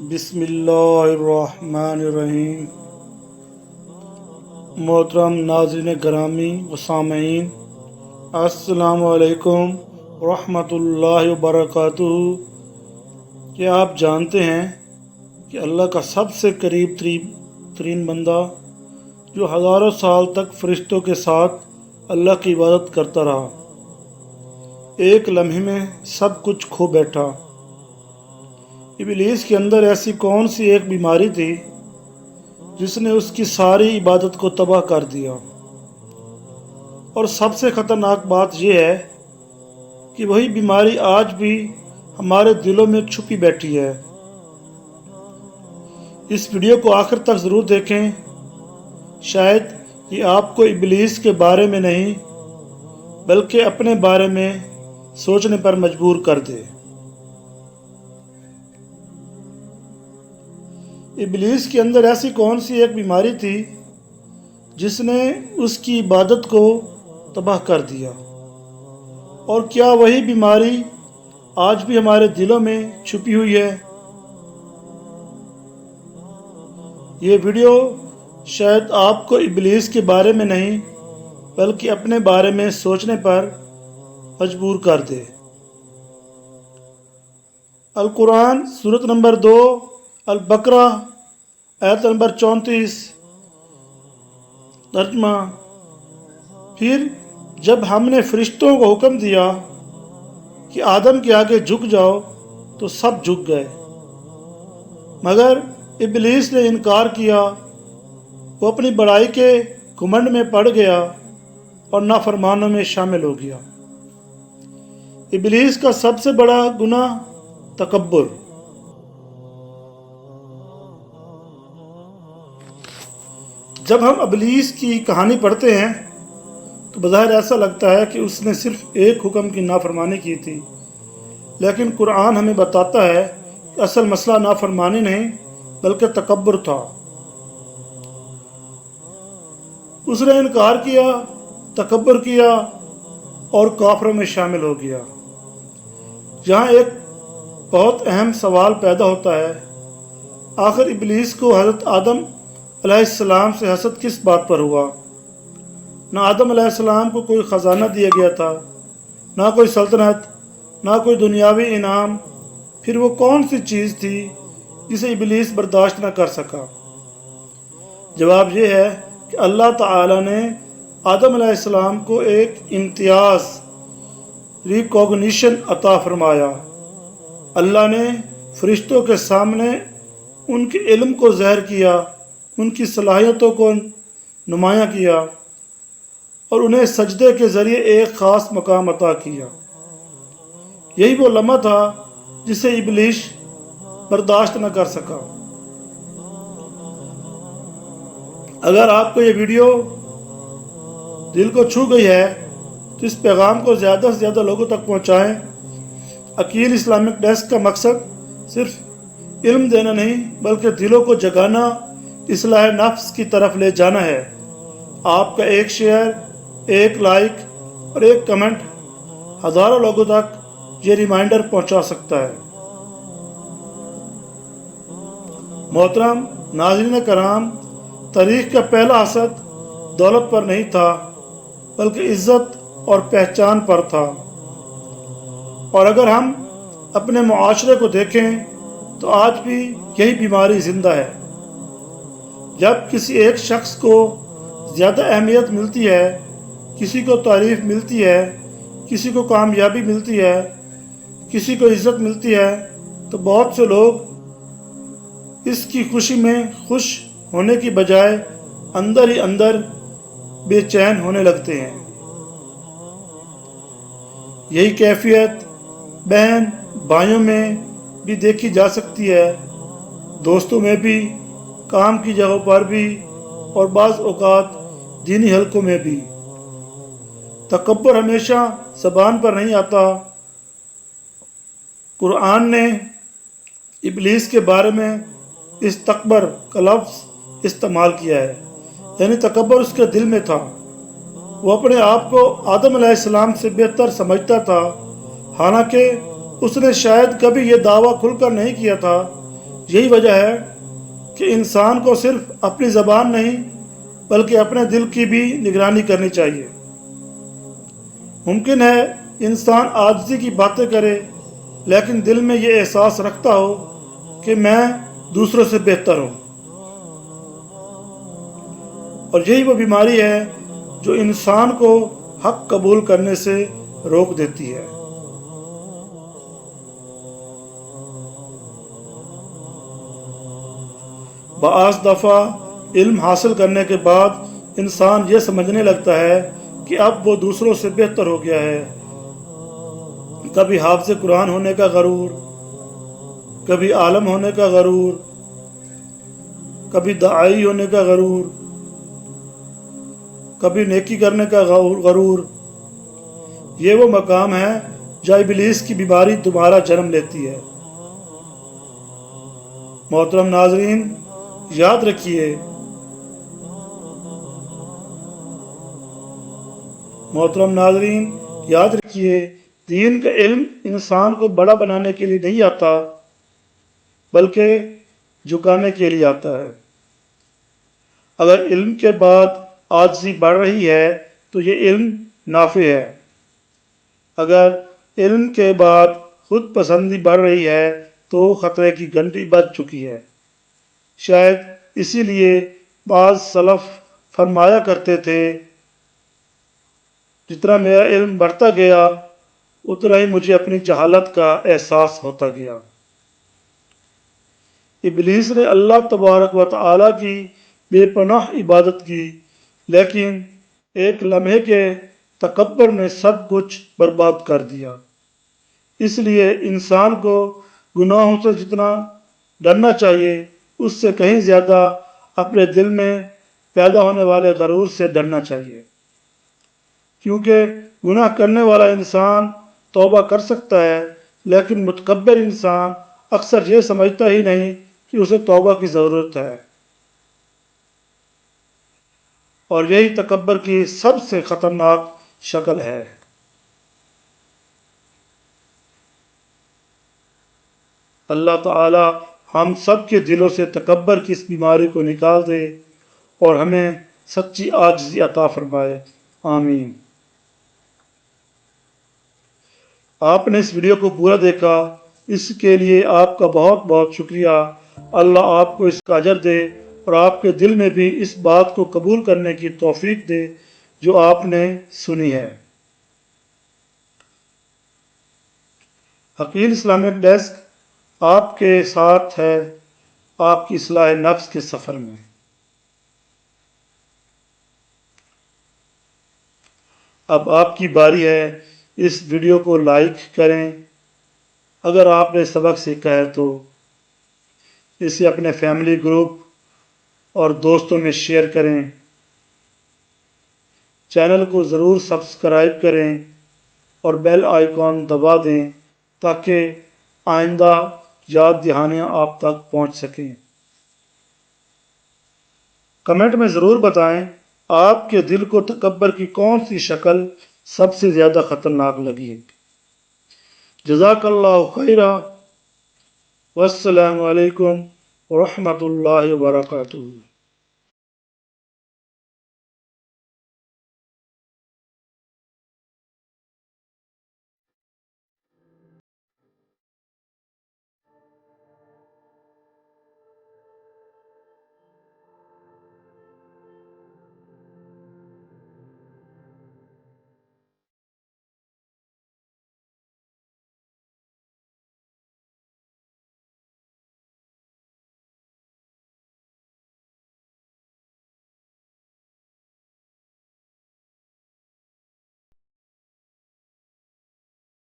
بسم اللہ الرحمن الرحیم۔ محترم ناظرین گرامی و سامعین، السلام علیکم ورحمۃ اللہ وبرکاتہ۔ کیا آپ جانتے ہیں کہ اللہ کا سب سے قریب ترین بندہ جو ہزاروں سال تک فرشتوں کے ساتھ اللہ کی عبادت کرتا رہا، ایک لمحے میں سب کچھ کھو بیٹھا؟ ابلیس کے اندر ایسی کون سی ایک بیماری تھی جس نے اس کی ساری عبادت کو تباہ کر دیا؟ اور سب سے خطرناک بات یہ ہے کہ وہی بیماری آج بھی ہمارے دلوں میں چھپی بیٹھی ہے۔ اس ویڈیو کو آخر تک ضرور دیکھیں، شاید یہ آپ کو ابلیس کے بارے میں نہیں بلکہ اپنے بارے میں سوچنے پر مجبور کر دے۔ ابلیس کے اندر ایسی کون سی ایک بیماری تھی جس نے اس کی عبادت کو تباہ کر دیا؟ اور کیا وہی بیماری آج بھی ہمارے دلوں میں چھپی ہوئی ہے؟ یہ ویڈیو شاید آپ کو ابلیس کے بارے میں نہیں بلکہ اپنے بارے میں سوچنے پر مجبور کر دے۔ القرآن سورۃ نمبر 2 البقرہ آیت نمبر 34 ترجمہ: پھر جب ہم نے فرشتوں کو حکم دیا کہ آدم کے آگے جھک جاؤ تو سب جھک گئے، مگر ابلیس نے انکار کیا۔ وہ اپنی بڑائی کے گھمنڈ میں پڑ گیا اور نافرمانوں میں شامل ہو گیا۔ ابلیس کا سب سے بڑا گناہ تکبر۔ جب ہم ابلیس کی کہانی پڑھتے ہیں تو بظاہر ایسا لگتا ہے کہ اس نے صرف ایک حکم کی نافرمانی کی تھی، لیکن قرآن ہمیں بتاتا ہے کہ اصل مسئلہ نافرمانی نہیں بلکہ تکبر تھا۔ اس نے انکار کیا، تکبر کیا اور کافروں میں شامل ہو گیا۔ یہاں ایک بہت اہم سوال پیدا ہوتا ہے، آخر ابلیس کو حضرت آدم علیہ السلام سے حسد کس بات پر ہوا؟ نہ آدم علیہ السلام کو کوئی خزانہ دیا گیا تھا، نہ کوئی سلطنت، نہ کوئی دنیاوی انعام، پھر وہ کون سی چیز تھی جسے ابلیس برداشت نہ کر سکا؟ جواب یہ ہے کہ اللہ تعالی نے آدم علیہ السلام کو ایک امتیاز ریکوگنیشن عطا فرمایا۔ اللہ نے فرشتوں کے سامنے ان کے علم کو ظاہر کیا، ان کی صلاحیتوں کو نمایاں کیا اور انہیں سجدے کے ذریعے ایک خاص مقام عطا کیا۔ یہی وہ لمحہ تھا جسے ابلیس برداشت نہ کر سکا۔ اگر آپ کو یہ ویڈیو دل کو چھو گئی ہے تو اس پیغام کو زیادہ سے زیادہ لوگوں تک پہنچائیں۔ عقیل اسلامک ڈیسک کا مقصد صرف علم دینا نہیں بلکہ دلوں کو جگانا، اصلاح نفس کی طرف لے جانا ہے۔ آپ کا ایک شیئر، ایک لائک اور ایک کمنٹ ہزاروں لوگوں تک یہ ریمائنڈر پہنچا سکتا ہے۔ محترم ناظرین کرام، تاریخ کا پہلا حسد دولت پر نہیں تھا بلکہ عزت اور پہچان پر تھا۔ اور اگر ہم اپنے معاشرے کو دیکھیں تو آج بھی یہی بیماری زندہ ہے۔ جب کسی ایک شخص کو زیادہ اہمیت ملتی ہے، کسی کو تعریف ملتی ہے، کسی کو کامیابی ملتی ہے، کسی کو عزت ملتی ہے، تو بہت سے لوگ اس کی خوشی میں خوش ہونے کی بجائے اندر ہی اندر بے چین ہونے لگتے ہیں۔ یہی کیفیت بہن بھائیوں میں بھی دیکھی جا سکتی ہے، دوستوں میں بھی، کام کی جگہوں پر بھی اور بعض اوقات دینی حلقوں میں بھی۔ تکبر ہمیشہ زبان پر نہیں آتا۔ قرآن نے ابلیس کے بارے میں استکبر کا لفظ استعمال کیا ہے، یعنی تکبر اس کے دل میں تھا۔ وہ اپنے آپ کو آدم علیہ السلام سے بہتر سمجھتا تھا، حالانکہ اس نے شاید کبھی یہ دعویٰ کھل کر نہیں کیا تھا۔ یہی وجہ ہے کہ انسان کو صرف اپنی زبان نہیں بلکہ اپنے دل کی بھی نگرانی کرنی چاہیے۔ ممکن ہے انسان عاجزی کی باتیں کرے لیکن دل میں یہ احساس رکھتا ہو کہ میں دوسروں سے بہتر ہوں، اور یہی وہ بیماری ہے جو انسان کو حق قبول کرنے سے روک دیتی ہے۔ بعض دفعہ علم حاصل کرنے کے بعد انسان یہ سمجھنے لگتا ہے کہ اب وہ دوسروں سے بہتر ہو گیا ہے۔ کبھی حافظ قرآن ہونے کا غرور، کبھی عالم ہونے کا غرور، کبھی داعی ہونے کا غرور، کبھی نیکی کرنے کا غرور۔ یہ وہ مقام ہے جہاں ابلیس کی بیماری دوبارہ جنم لیتی ہے۔ محترم ناظرین، یاد رکھیے دین کا علم انسان کو بڑا بنانے کے لیے نہیں آتا بلکہ جھکانے کے لیے آتا ہے۔ اگر علم کے بعد عاجزی بڑھ رہی ہے تو یہ علم نافع ہے۔ اگر علم کے بعد خود پسندی بڑھ رہی ہے تو خطرے کی گھنٹی بج چکی ہے۔ شاید اسی لیے بعض سلف فرمایا کرتے تھے، جتنا میرا علم بڑھتا گیا اتنا ہی مجھے اپنی جہالت کا احساس ہوتا گیا۔ ابلیس نے اللہ تبارک و تعالیٰ کی بے پناہ عبادت کی، لیکن ایک لمحے کے تکبر نے سب کچھ برباد کر دیا۔ اس لیے انسان کو گناہوں سے جتنا ڈرنا چاہیے اس سے کہیں زیادہ اپنے دل میں پیدا ہونے والے غرور سے ڈرنا چاہیے، کیونکہ گناہ کرنے والا انسان توبہ کر سکتا ہے لیکن متکبر انسان اکثر یہ سمجھتا ہی نہیں کہ اسے توبہ کی ضرورت ہے، اور یہی تکبر کی سب سے خطرناک شکل ہے۔ اللہ تعالی ہم سب کے دلوں سے تکبر کی اس بیماری کو نکال دے اور ہمیں سچی عاجزی عطا فرمائے، آمین۔ آپ نے اس ویڈیو کو پورا دیکھا، اس کے لیے آپ کا بہت بہت شکریہ۔ اللہ آپ کو اس کا اجر دے اور آپ کے دل میں بھی اس بات کو قبول کرنے کی توفیق دے جو آپ نے سنی ہے۔ حقیر اسلامک ڈیسک آپ کے ساتھ ہے آپ کی اصلاح نفس کے سفر میں۔ اب آپ کی باری ہے، اس ویڈیو کو لائک کریں، اگر آپ نے سبق سیکھا ہے تو اسے اپنے فیملی گروپ اور دوستوں میں شیئر کریں۔ چینل کو ضرور سبسکرائب کریں اور بیل آئیکن دبا دیں تاکہ آئندہ یاد دہانیاں آپ تک پہنچ سکیں۔ کمنٹ میں ضرور بتائیں آپ کے دل کو تکبر کی کون سی شکل سب سے زیادہ خطرناک لگی ہے۔ جزاک اللہ خیرہ، والسلام علیکم ورحمۃ اللہ وبرکاتہ۔